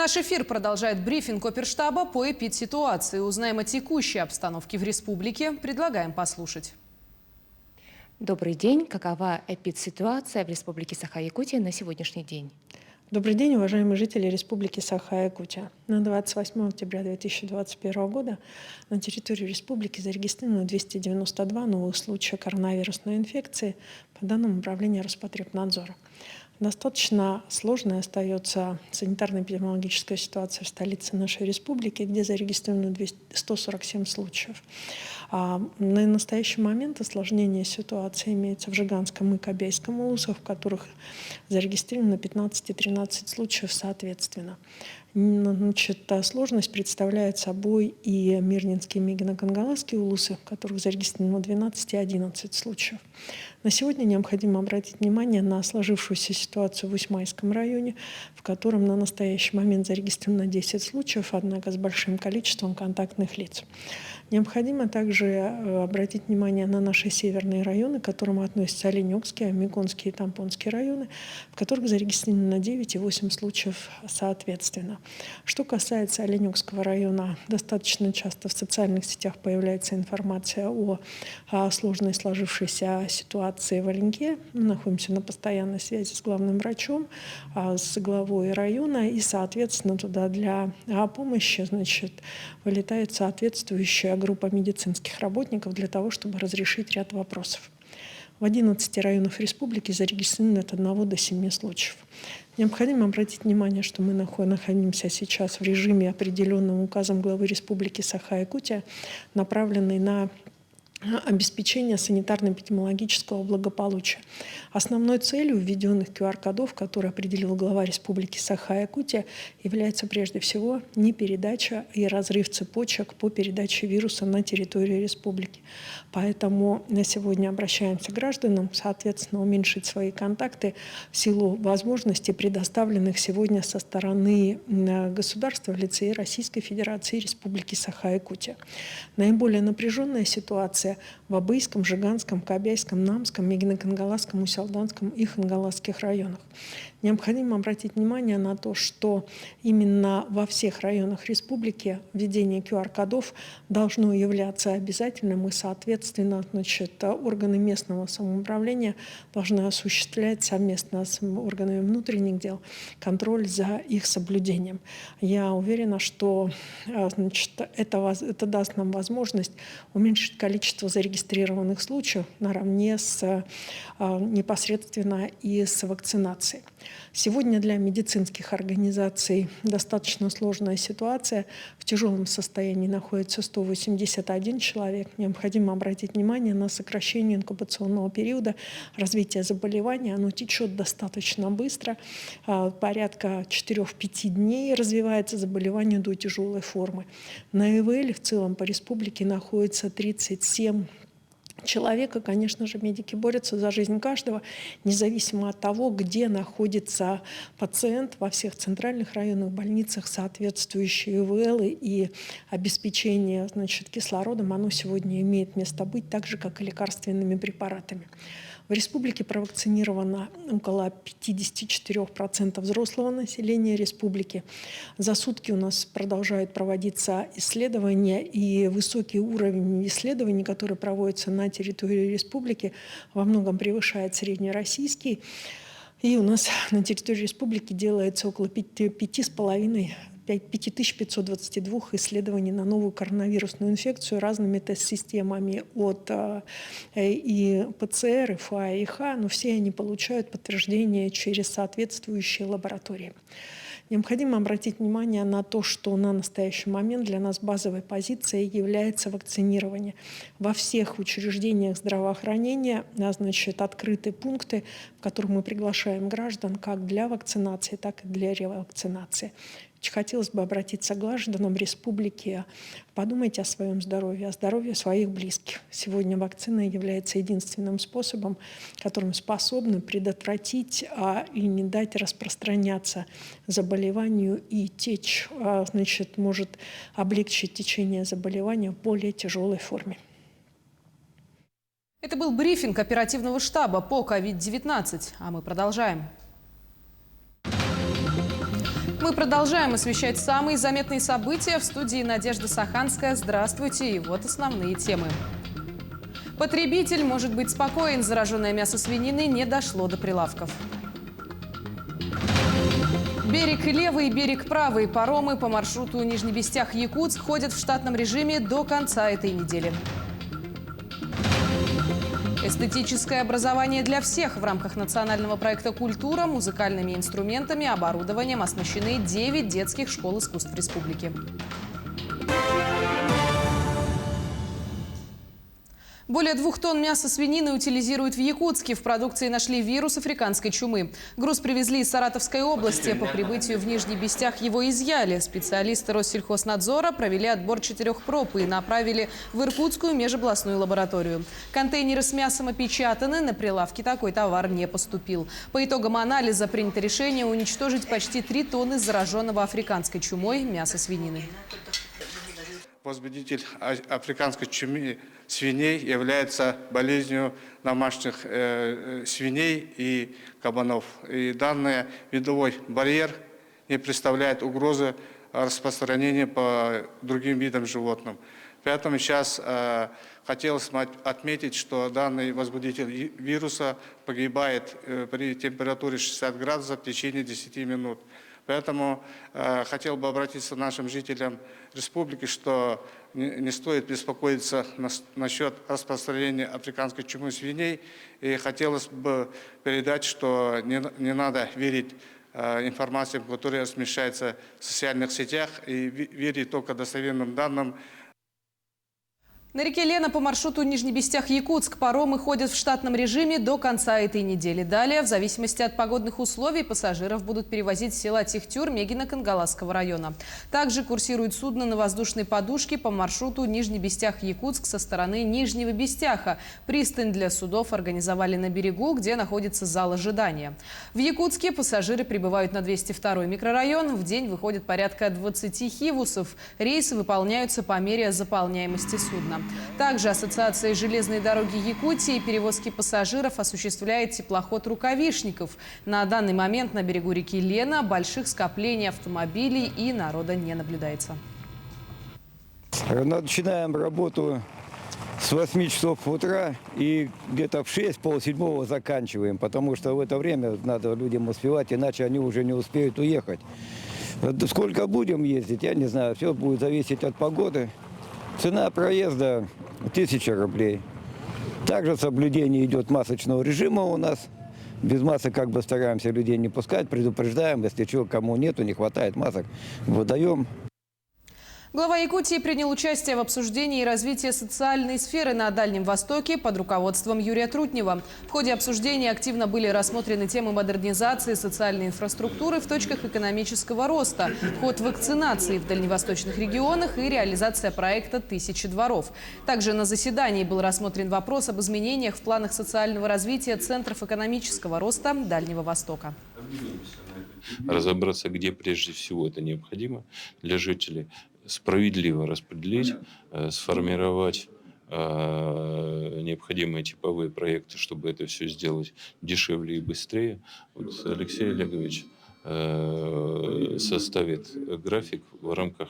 Наш эфир продолжает брифинг оперштаба по эпидситуации. Узнаем о текущей обстановке в республике. Предлагаем послушать. Добрый день. Какова эпидситуация в Республике Саха-Якутия на сегодняшний день? Добрый день, уважаемые жители Республики Саха-Якутия. На 28 октября 2021 года на территории республики зарегистрировано 292 новых случая коронавирусной инфекции по данным Управления Роспотребнадзора. Достаточно сложной остается санитарно-эпидемиологическая ситуация в столице нашей республики, где зарегистрировано 147 случаев. На настоящий момент осложнение ситуации имеется в Жиганском и Кобяйском улусах, в которых зарегистрировано 15 и 13 случаев соответственно. Сложность представляет собой и Мирнинский и Мегино-Кангаласский улусы, в которых зарегистрировано 12 и 11 случаев. На сегодня необходимо обратить внимание на сложившуюся ситуацию в Усьмайском районе, в котором на настоящий момент зарегистрировано 10 случаев, однако с большим количеством контактных лиц. Необходимо также обратить внимание на наши северные районы, к которым относятся Оленёкский, Амиконский и Тампонский районы, в которых зарегистрировано 9 и 8 случаев соответственно. Что касается Оленёкского района, достаточно часто в социальных сетях появляется информация о сложной сложившейся ситуации в Оленьке. Мы находимся на постоянной связи с главным врачом, с главой района, и, соответственно, туда для помощи, вылетает соответствующая группа медицинских работников для того, чтобы разрешить ряд вопросов. В 11 районах республики зарегистрировано от 1 до 7 случаев. Необходимо обратить внимание, что мы находимся сейчас в режиме, определенном указом главы Республики Саха-Якутия, направленный на обеспечение санитарно-эпидемиологического благополучия. Основной целью введенных QR-кодов, которые определил глава Республики Саха-Якутия, является прежде всего не передача и разрыв цепочек по передаче вируса на территории республики. Поэтому на сегодня обращаемся к гражданам, соответственно, уменьшить свои контакты в силу возможностей, предоставленных сегодня со стороны государства в лице Российской Федерации и Республики Саха-Якутия. Наиболее напряженная ситуация в Абыйском, Жиганском, Кобяйском, Намском, Мегино-Кангаласском, Усялданском и Хангаласских районах. Необходимо обратить внимание на то, что именно во всех районах республики введение QR-кодов должно являться обязательным, и, соответственно, органы местного самоуправления должны осуществлять совместно с органами внутренних дел контроль за их соблюдением. Я уверена, что это даст нам возможность уменьшить количество зарегистрированных случаев наравне с непосредственно и с вакцинацией. Сегодня для медицинских организаций достаточно сложная ситуация. В тяжелом состоянии находится 181 человек. Необходимо обратить внимание на сокращение инкубационного периода развития заболевания. Оно течет достаточно быстро. Порядка 4-5 дней развивается заболевание до тяжелой формы. На ИВЛ в целом по республике находится 37 человека. Конечно же, медики борются за жизнь каждого, независимо от того, где находится пациент. Во всех центральных районных больницах соответствующие ИВЛ и обеспечение кислородом, оно сегодня имеет место быть, так же, как и лекарственными препаратами. В республике провакцинировано около 54% взрослого населения республики. За сутки у нас продолжают проводиться исследования, и высокий уровень исследований, который проводится на территории республики, во многом превышает среднероссийский. И у нас на территории республики делается около 5522 исследований на новую коронавирусную инфекцию разными тест-системами от и ПЦР, и ФА, и ХА, но все они получают подтверждение через соответствующие лаборатории. Необходимо обратить внимание на то, что на настоящий момент для нас базовой позицией является вакцинирование. Во всех учреждениях здравоохранения, открыты пункты, в которых мы приглашаем граждан как для вакцинации, так и для ревакцинации. Хотелось бы обратиться к гражданам республики. Подумайте о своем здоровье, о здоровье своих близких. Сегодня вакцина является единственным способом, которым способны предотвратить и не дать распространяться заболеванию и может облегчить течение заболевания в более тяжелой форме. Это был брифинг оперативного штаба по COVID-19, а мы продолжаем. Мы продолжаем освещать самые заметные события. В студии Надежда Саханская. Здравствуйте. И вот основные темы. Потребитель может быть спокоен. Зараженное мясо свинины не дошло до прилавков. Берег левый, берег правый. Паромы по маршруту Нижний Бестях-Якутск ходят в штатном режиме до конца этой недели. Эстетическое образование для всех. В рамках национального проекта «Культура» музыкальными инструментами, оборудованием оснащены 9 детских школ искусств республики. Более 2 тонн мяса свинины утилизируют в Якутске. В продукции нашли вирус африканской чумы. Груз привезли из Саратовской области. По прибытию в Нижний Бестях его изъяли. Специалисты Россельхознадзора провели отбор 4 проб и направили в Иркутскую межобластную лабораторию. Контейнеры с мясом опечатаны. На прилавки такой товар не поступил. По итогам анализа принято решение уничтожить почти 3 тонны зараженного африканской чумой мяса свинины. Возбудитель африканской чумы свиней является болезнью домашних свиней и кабанов. И данный видовой барьер не представляет угрозы распространения по другим видам животным. Поэтому сейчас хотелось отметить, что данный возбудитель вируса погибает при температуре 60 градусов в течение 10 минут. Поэтому хотел бы обратиться к нашим жителям республики, что не стоит беспокоиться насчет распространения африканской чумы свиней. И хотелось бы передать, что не надо верить информации, которая размещается в социальных сетях, и верить только достоверным данным. На реке Лена по маршруту Нижний Бестях-Якутск паромы ходят в штатном режиме до конца этой недели. Далее, в зависимости от погодных условий, пассажиров будут перевозить с села Тихтюр Мегино-Кангаласского района. Также курсирует судно на воздушной подушке по маршруту Нижний Бестях-Якутск со стороны Нижнего Бестяха. Пристань для судов организовали на берегу, где находится зал ожидания. В Якутске пассажиры прибывают на 202-й микрорайон. В день выходит порядка 20 хивусов. Рейсы выполняются по мере заполняемости судна. Также Ассоциация железной дороги Якутии перевозки пассажиров осуществляет теплоход «Рукавишников». На данный момент на берегу реки Лена больших скоплений автомобилей и народа не наблюдается. Начинаем работу с 8 часов утра и где-то в 6, полседьмого заканчиваем, потому что в это время надо людям успевать, иначе они уже не успеют уехать. Сколько будем ездить, я не знаю, все будет зависеть от погоды. Цена проезда 1000 рублей. Также соблюдение идет масочного режима у нас. Без масок как бы стараемся людей не пускать, предупреждаем, если чего, кому нету, не хватает масок, выдаем. Глава Якутии принял участие в обсуждении и развитии социальной сферы на Дальнем Востоке под руководством Юрия Трутнева. В ходе обсуждения активно были рассмотрены темы модернизации социальной инфраструктуры в точках экономического роста, ход вакцинации в дальневосточных регионах и реализация проекта «1000 дворов». Также на заседании был рассмотрен вопрос об изменениях в планах социального развития центров экономического роста Дальнего Востока. Разобраться, где прежде всего это необходимо для жителей, справедливо распределить, сформировать необходимые типовые проекты, чтобы это все сделать дешевле и быстрее. Вот Алексей Олегович составит график, в рамках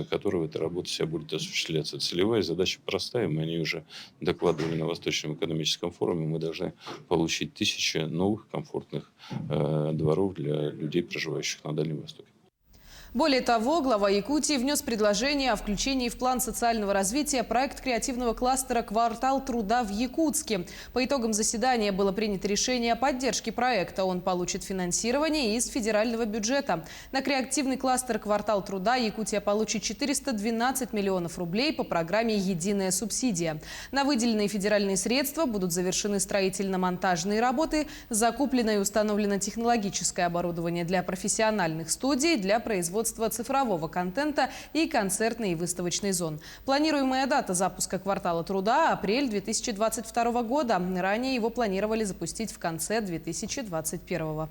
которого эта работа вся будет осуществляться. Целевая задача простая, мы о ней уже докладывали на Восточном экономическом форуме. Мы должны получить 1000 новых комфортных дворов для людей, проживающих на Дальнем Востоке. Более того, глава Якутии внес предложение о включении в план социального развития проект креативного кластера «Квартал труда» в Якутске. По итогам заседания было принято решение о поддержке проекта. Он получит финансирование из федерального бюджета. На креативный кластер «Квартал труда» Якутия получит 412 миллионов рублей по программе «Единая субсидия». На выделенные федеральные средства будут завершены строительно-монтажные работы, закуплено и установлено технологическое оборудование для профессиональных студий, для производства цифрового контента и концертной и выставочной зон. Планируемая дата запуска «Квартала труда» – апрель 2022 года. Ранее его планировали запустить в конце 2021.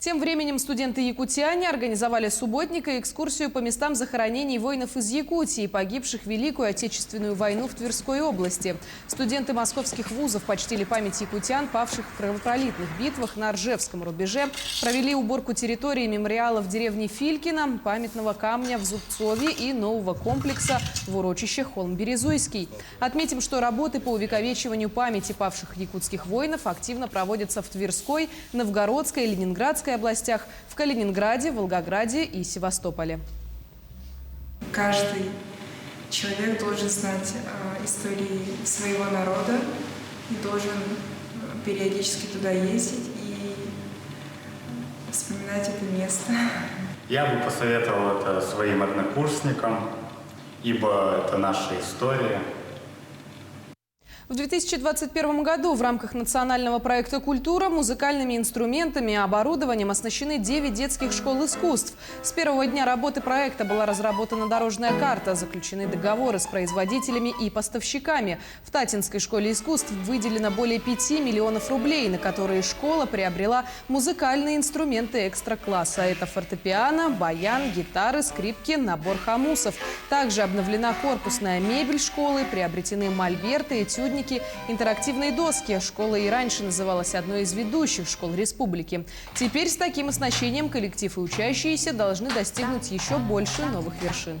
Тем временем студенты-якутяне организовали субботник и экскурсию по местам захоронений воинов из Якутии, погибших в Великую Отечественную войну в Тверской области. Студенты московских вузов почтили память якутян, павших в кровопролитных битвах на Ржевском рубеже, провели уборку территории мемориала в деревне Филькино, памятного камня в Зубцове и нового комплекса в урочище Холм-Березуйский. Отметим, что работы по увековечиванию памяти павших якутских воинов активно проводятся в Тверской, Новгородской, Ленинградской областях, в Калининграде, Волгограде и Севастополе. Каждый человек должен знать истории своего народа, должен периодически туда ездить и вспоминать это место. Я бы посоветовал это своим однокурсникам, ибо это наша история. В 2021 году в рамках национального проекта «Культура» музыкальными инструментами и оборудованием оснащены 9 детских школ искусств. С первого дня работы проекта была разработана дорожная карта, заключены договоры с производителями и поставщиками. В Татинской школе искусств выделено более 5 миллионов рублей, на которые школа приобрела музыкальные инструменты экстра-класса. Это фортепиано, баян, гитары, скрипки, набор хомусов. Также обновлена корпусная мебель школы, приобретены мольберты, этюдники, интерактивные доски. Школа и раньше называлась одной из ведущих школ республики. Теперь с таким оснащением коллектив и учащиеся должны достигнуть еще больше новых вершин.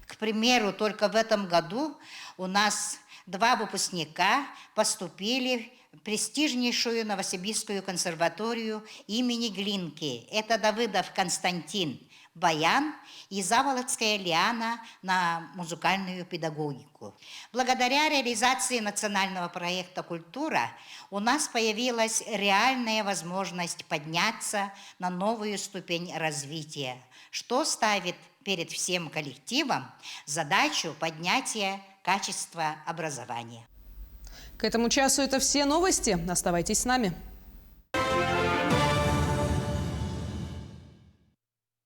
К примеру, только в этом году у нас 2 выпускника поступили в престижнейшую Новосибирскую консерваторию имени Глинки. Это Давыдов Константин – баян и Заволоцкая Лиана на музыкальную педагогику. Благодаря реализации национального проекта «Культура» у нас появилась реальная возможность подняться на новую ступень развития, что ставит перед всем коллективом задачу поднятия качества образования. К этому часу это все новости. Оставайтесь с нами.